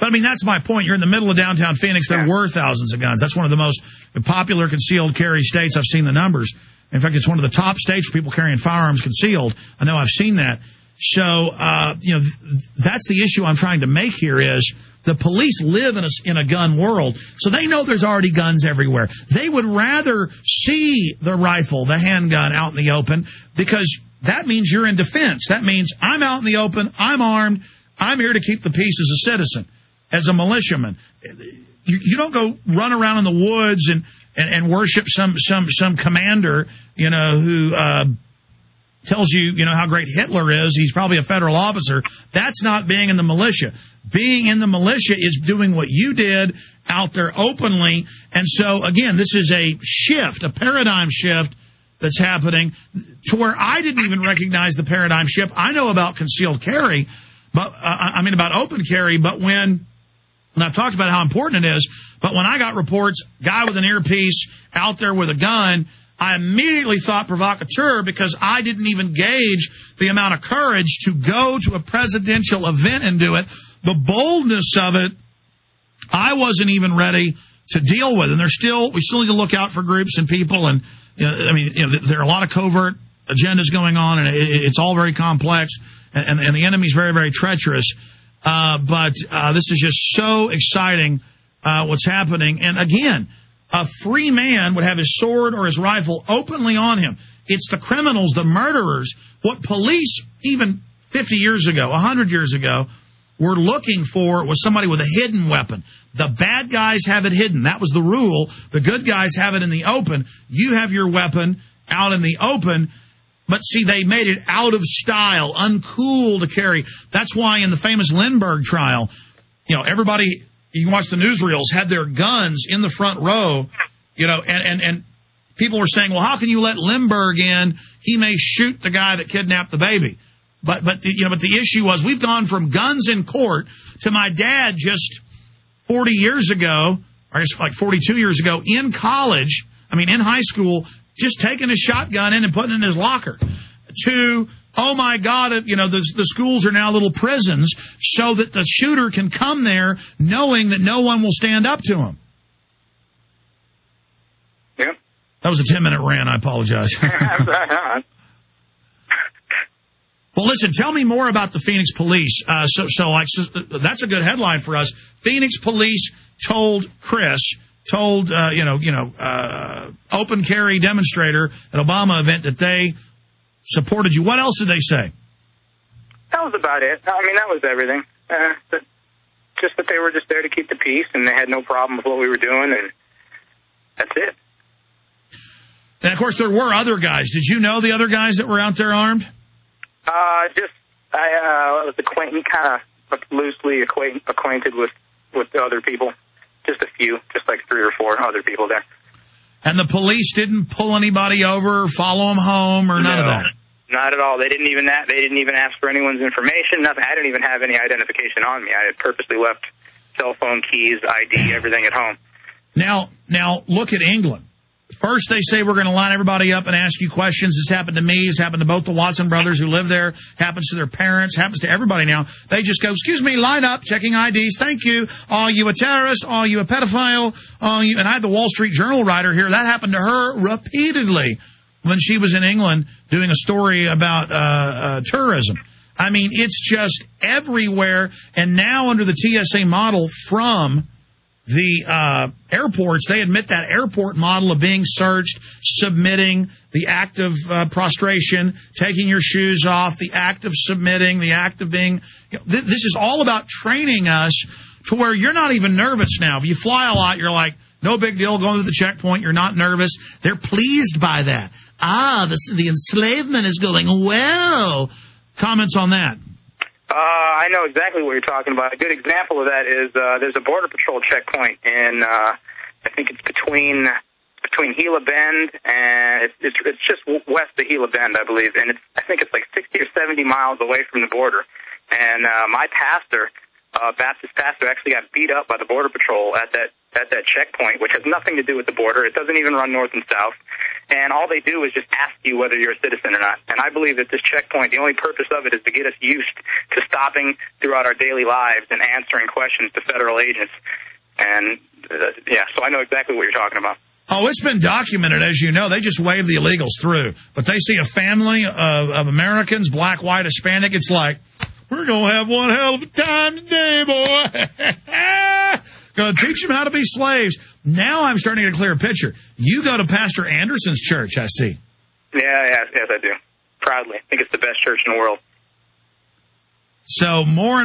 But, I mean, that's my point. You're in the middle of downtown Phoenix. There were thousands of guns. That's one of the most popular concealed carry states. I've seen the numbers. In fact, it's one of the top states for people carrying firearms concealed. I know I've seen that. So, that's the issue I'm trying to make here is the police live in a gun world, so they know there's already guns everywhere. They would rather see the rifle, the handgun out in the open, because that means you're in defense. That means I'm out in the open, I'm armed, I'm here to keep the peace as a citizen, as a militiaman. You don't go run around in the woods and worship some commander, who tells you, how great Hitler is. He's probably a federal officer. That's not being in the militia. Being in the militia is doing what you did out there openly. And so, again, this is a shift, a paradigm shift that's happening to where I didn't even recognize the paradigm shift. I know about concealed carry, but about open carry. But when I've talked about how important it is, but when I got reports, guy with an earpiece out there with a gun, I immediately thought provocateur because I didn't even gauge the amount of courage to go to a presidential event and do it. The boldness of it, I wasn't even ready to deal with. And we still need to look out for groups and people. And, there are a lot of covert agendas going on, and it's all very complex. And the enemy's very, very treacherous. But this is just so exciting, what's happening. And again, a free man would have his sword or his rifle openly on him. It's the criminals, the murderers, what police even 50 years ago, 100 years ago, were looking for was somebody with a hidden weapon. The bad guys have it hidden. That was the rule. The good guys have it in the open. You have your weapon out in the open. But see, they made it out of style, uncool to carry. That's why in the famous Lindbergh trial, everybody, you can watch the newsreels, had their guns in the front row, and people were saying, well, how can you let Lindbergh in? He may shoot the guy that kidnapped the baby. But the issue was we've gone from guns in court to my dad just 40 years ago, or I guess like 42 years ago, in college, in high school, just taking a shotgun in and putting it in his locker, to, oh my God, the schools are now little prisons so that the shooter can come there knowing that no one will stand up to him. Yeah. That was a 10-minute rant. I apologize. Well, listen, tell me more about the Phoenix police. So that's a good headline for us. Phoenix police told open carry demonstrator at Obama event that they supported you. What else did they say? That was about it. That was everything. Just that they were just there to keep the peace, and they had no problem with what we were doing, and that's it. And, of course, there were other guys. Did you know the other guys that were out there armed? I was kind of loosely acquainted with the other people. Just a few, just like 3 or 4 other people there. And the police didn't pull anybody over, follow them home, or none of that? Not at all. They didn't even ask for anyone's information. Nothing. I didn't even have any identification on me. I had purposely left cell phone, keys, ID, everything at home. Now look at England. First, they say we're going to line everybody up and ask you questions. This happened to me. It's happened to both the Watson brothers who live there. Happens to their parents. Happens to everybody now. They just go, excuse me, line up, checking IDs. Thank you. Are you a terrorist? Are you a pedophile? And I had the Wall Street Journal writer here. That happened to her repeatedly when she was in England doing a story about terrorism. It's just everywhere. And now under the TSA model from the airports, they admit that airport model of being searched, submitting, the act of prostration, taking your shoes off, the act of submitting, the act of being... this is all about training us to where you're not even nervous now. If you fly a lot, you're like, no big deal, going to the checkpoint, you're not nervous. They're pleased by that. The enslavement is going well. Comments on that? I know exactly what you're talking about. A good example of that is there's a Border Patrol checkpoint in I think it's between Gila Bend and it's just west of Gila Bend, I believe, and I think it's like 60 or 70 miles away from the border. And my pastor, Baptist pastor, actually got beat up by the Border Patrol at that checkpoint, which has nothing to do with the border. It doesn't even run north and south. and all they do is just ask you whether you're a citizen or not. And I believe that this checkpoint, the only purpose of it is to get us used to stopping throughout our daily lives and answering questions to federal agents. And, so I know exactly what you're talking about. Oh, it's been documented, as you know. They just wave the illegals through. But they see a family of Americans, black, white, Hispanic. It's like, we're going to have one hell of a time today, boy. Going to teach them how to be slaves. Now I'm starting to get a clearer picture. You go to Pastor Anderson's church, I see. Yes, I do. Proudly. I think it's the best church in the world. So more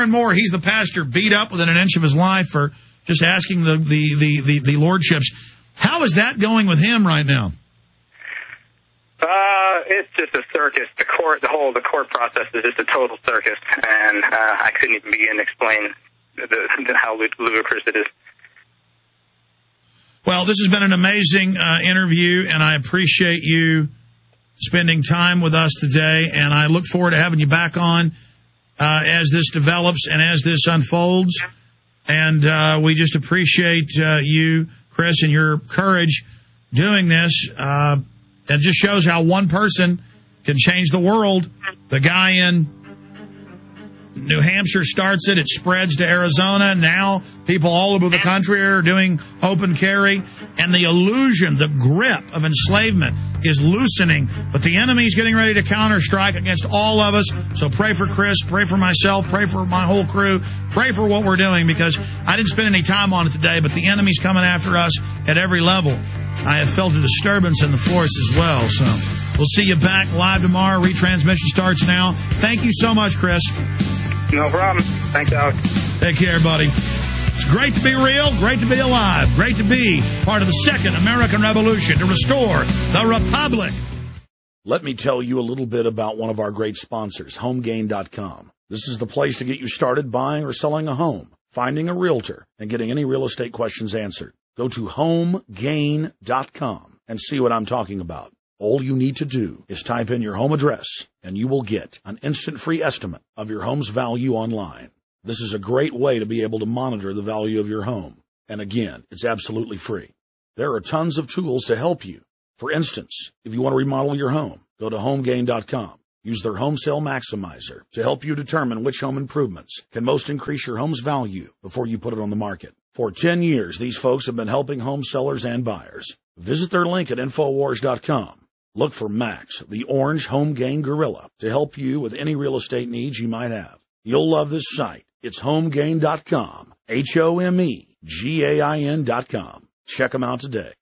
and more, he's the pastor beat up within an inch of his life for just asking the lordships. How is that going with him right now? It's just a circus. The court process is just a total circus, and I couldn't even begin to explain how ludicrous it is. Well, this has been an amazing interview, and I appreciate you spending time with us today, and I look forward to having you back on as this develops and as this unfolds. And we just appreciate you, Chris, and your courage doing this. It just shows how one person can change the world. The guy in New Hampshire starts it. It spreads to Arizona. Now people all over the country are doing open carry. And the illusion, the grip of enslavement is loosening. But the enemy's getting ready to counterstrike against all of us. So pray for Chris, pray for myself, pray for my whole crew, pray for what we're doing, because I didn't spend any time on it today, but the enemy's coming after us at every level. I have felt a disturbance in the force as well. So we'll see you back live tomorrow. Retransmission starts now. Thank you so much, Chris. No problem. Thanks, Alex. Take care, buddy. It's great to be real, great to be alive, great to be part of the second American Revolution to restore the Republic. Let me tell you a little bit about one of our great sponsors, HomeGain.com. This is the place to get you started buying or selling a home, finding a realtor, and getting any real estate questions answered. Go to HomeGain.com and see what I'm talking about. All you need to do is type in your home address, and you will get an instant free estimate of your home's value online. This is a great way to be able to monitor the value of your home. And again, it's absolutely free. There are tons of tools to help you. For instance, if you want to remodel your home, go to HomeGain.com. Use their Home Sale Maximizer to help you determine which home improvements can most increase your home's value before you put it on the market. For 10 years, these folks have been helping home sellers and buyers. Visit their link at Infowars.com. Look for Max, the orange Home Gain Gorilla, to help you with any real estate needs you might have. You'll love this site. It's HomeGain.com, HomeGain.com. Check them out today.